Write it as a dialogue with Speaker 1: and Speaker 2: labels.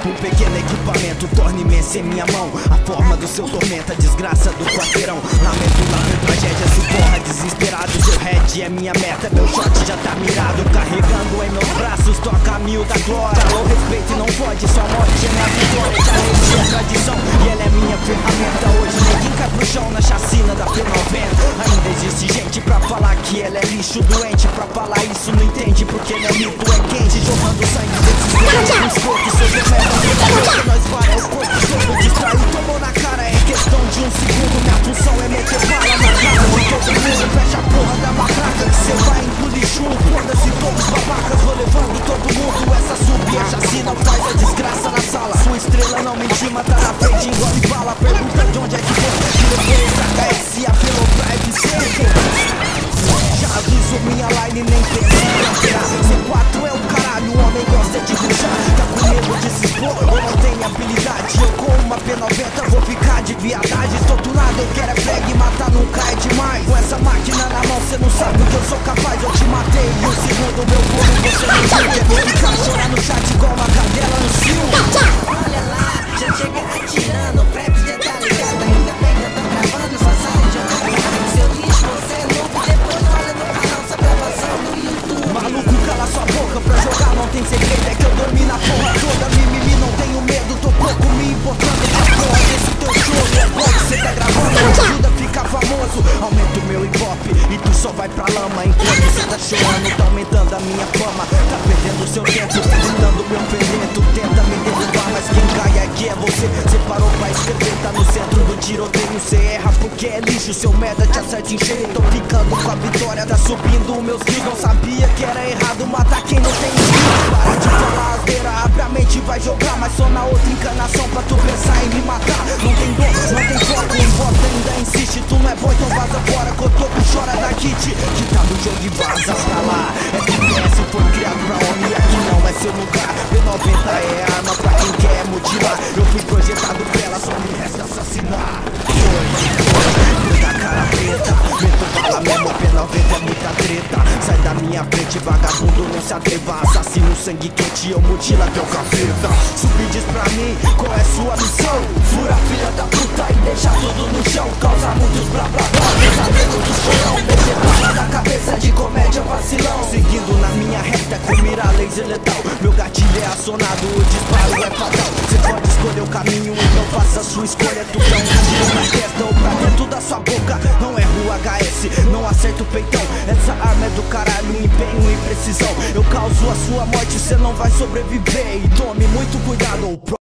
Speaker 1: Um pequeno equipamento torna imensa em minha mão a forma do seu tormento, a desgraça do quarteirão. Lamento, tragédia, se porra, desesperado. Seu head é minha meta, meu shot já tá mirado. Carregando em meus braços, tô a caminho da glória. O respeito não pode, sua morte é minha vitória. Já resisti a tradição e ela é minha ferramenta. Hoje ninguém cai pro chão na chacina da P90. Ainda existe gente pra falar que ela é lixo, doente. Pra falar isso não entende, porque ele é mito, é quente. Jogando sangue desses doentes no esgoto. Seja merda, que nós para o corpo todo distraído. Tomou na cara, é questão de um segundo. Minha função é meter bala na cara de todo mundo. Fecha a porra da matraca que cê vai engolir chumbo. Foda-se todos babacas, vou levando todo mundo. Essa subir a chacina faz a desgraça na sala. Sua estrela não me intima, tá na frente, engole bala. Pergunta de onde é que vem, que depois HS e a pelo drive sempre. Já aviso minha line, nem pensa em campear. C4 é o caralho, o homem gosta de ruxar. Tá com medo de se expor, ou não tem habilidade. Eu com uma P90 vou ficar de viadagem. Estou do lado, eu quero é flag, matar nunca é demais. Com essa máquina na mão, cê não sabe o que eu sou capaz. Eu te matei e o segundo meu corpo você não viu. Ficar chorar no chat igual uma cadela no cio.
Speaker 2: Olha lá, já chega atirando, o prep já tá ligado. Ainda bem que eu tô gravando, só sai jogando. Seu lixo, você é louco, depois olha no canal, sua gravação no YouTube.
Speaker 1: Maluco, cala sua boca, pra jogar não tem segredo. É que eu dormi na porra toda, mimimi, não tenho medo. Tô pouco me importando com a porra desse teu show. É bom que cê tá gravando, me ajuda a ficar famoso. Aumenta o meu ibope e tu só vai pra lama. Enquanto cê tá chorando, tá aumentando a minha fama. Tá perdendo seu tempo, gritando meu fermento. Tenta me derrubar, mas quem cai aqui é você. Cê parou pra escrever, tá no centro do tiroteio. Cê erra porque é lixo, seu merda te acerta em cheio. Tô ficando com a vitória, tá subindo meus kills. Não sabia que era errado matar quem não tem skill. Para de falar asneira, abre a mente e vai jogar. Mas só na outra encarnação pra tu pensar em me matar. Não tem dor, não tem foco, importa, ainda insiste. Tu não é bom, então vaza fora, Cotoco chora da kit. Que tá no jogo e vaza pra lá. FPS foi criado pra homem e aqui não é seu lugar. P90 é arma pra quem quer mutilar. Eu fui projetado pra ela, só me resta assassinar. Foi, da cara preta, meto bala mesmo, P90 é muita treta. Sai da minha frente, vagabundo, não se atreva. Assassino, sangue quente, eu mutila teu capeta. Subir diz pra mim, qual é sua missão? Fura filha da puta e deixa tudo no chão. Causa muitos blá blá blá, pesadelo do chorão. Deixa bala na cabeça de comédia vacilão. Seguindo na minha reta com mira laser letal. Meu gatilho é acionado, o disparo é fatal. Cê pode escolher o caminho, então faça a sua escolha. Tu dá um tiro na testa ou pra dentro da sua boca. Não erro o HS, não acerta o peitão. Essa arma é do caralho, empenho e precisão. Eu causo a sua morte, cê não vai sobreviver. E tome muito cuidado.